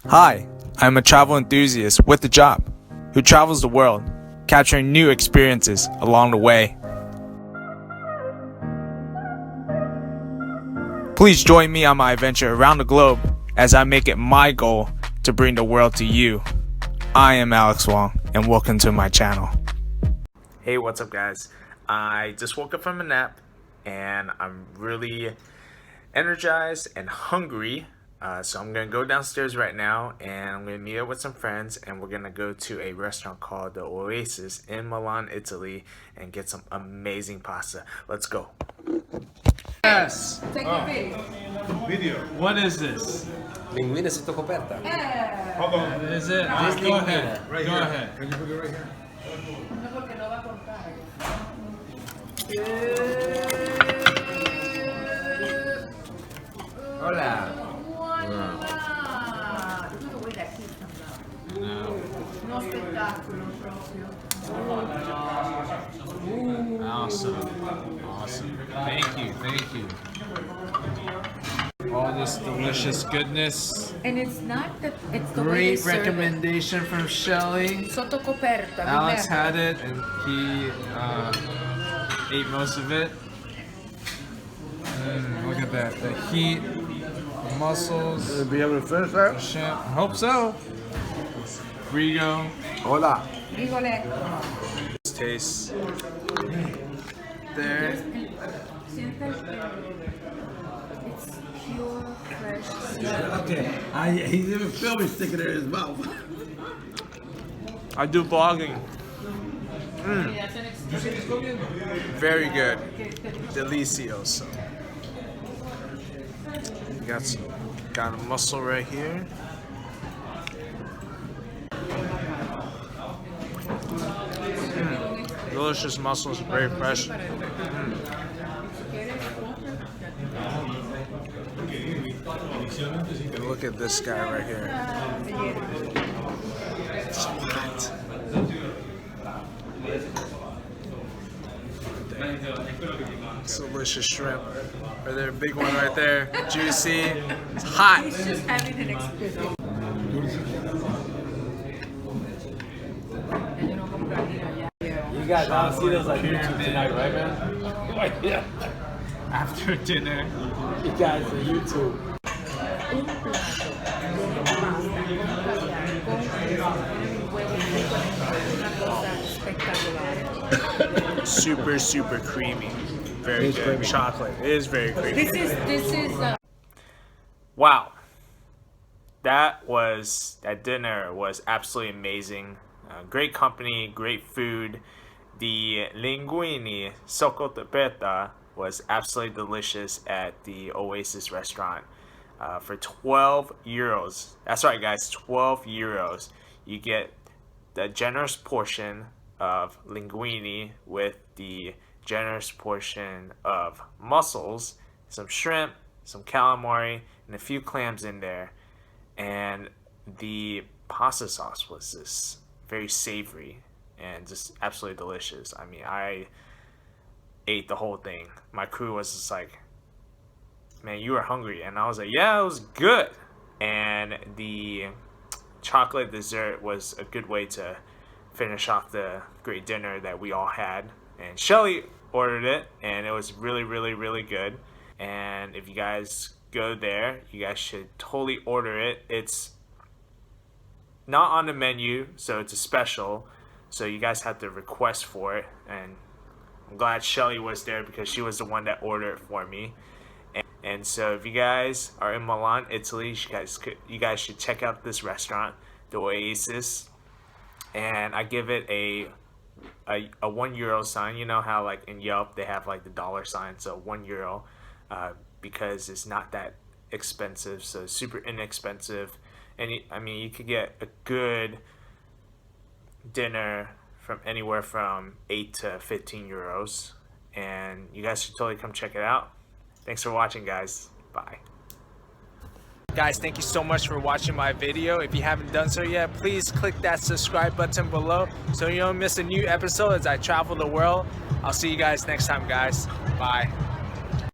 Hi, I'm a travel enthusiast with a job who travels the world, capturing new experiences along the way. Please join me on my adventure around the globe as I make it my goal to bring the world to you. I am Alex Wong, and welcome to my channel. Hey, what's up guys? I just woke up from a nap and I'm really energized and hungry. So I'm gonna go downstairs right now and I'm gonna meet up with some friends and we're gonna go to a restaurant called the Oasis in Milan, Italy and get some amazing pasta. Let's go. Yes. Take a video. What is this? Linguine Sottocoperta. Hold on. Is it? This Go ahead. right Go here. ahead. Can you put it right here? Hola. Uno spettacolo proprio. Awesome. Thank you. All this delicious goodness. And it's not that it's the way they Great serve recommendation from Shelly. it. Sottocoperta. Alex had it and he ate most of it. Look at that. The heat, the mussels. Will be able to finish that? Shrimp. I hope so. Rigo. Hola. Rigoletto. Taste. There. Sienta il It's pure, fresh seafood. Okay, he's even filming sticking it in his mouth. I do vlogging. Very good. Delicioso. Got a mussel right here. Delicious mussels, very fresh. And look at this guy right here. It's hot. It's delicious shrimp. Right there, big one right there. Juicy. It's hot. He's just having an experience. You guys want to see this on YouTube tonight, right, man? Yeah. After dinner. You guys on YouTube. Un plato de pasta con huevo frito una cosa spettacolare. Super creamy. Very It is good. creamy. Chocolate. It is very creamy. This is Wow. That dinner was absolutely amazing. Great company, great food. The linguine Sottocoperta was absolutely delicious at the Oasis restaurant. For 12 euros. That's right guys, 12 euros. You get the generous portion of linguine with the generous portion of mussels, some shrimp, some calamari, and a few clams in there. And the pasta sauce was just very savory and just absolutely delicious. I mean, I ate the whole thing. My crew was just like, man, you were hungry. And I was like, yeah, it was good. And the chocolate dessert was a good way to finish off the great dinner that we all had. And Shelly ordered it, and it was really good. And if you guys go there, you guys should totally order it. It's not on the menu, so it's a special. So you guys have to request for it. And I'm glad Shelly was there because she was the one that ordered it for me. And so if you guys are in Milan, Italy, you guys should check out this restaurant, the Oasis. And I give it a €1 sign. You know how like in Yelp they have like the dollar sign, so €1 because it's not that expensive, so super inexpensive. And I mean, you could get a good dinner from anywhere from 8 to 15 euros, and you guys should totally come check it out. Thanks for watching, guys. Bye. Guys, thank you so much for watching my video. If you haven't done so yet, please click that subscribe button below so you don't miss a new episode as I travel the world. I'll see you guys next time, guys. Bye.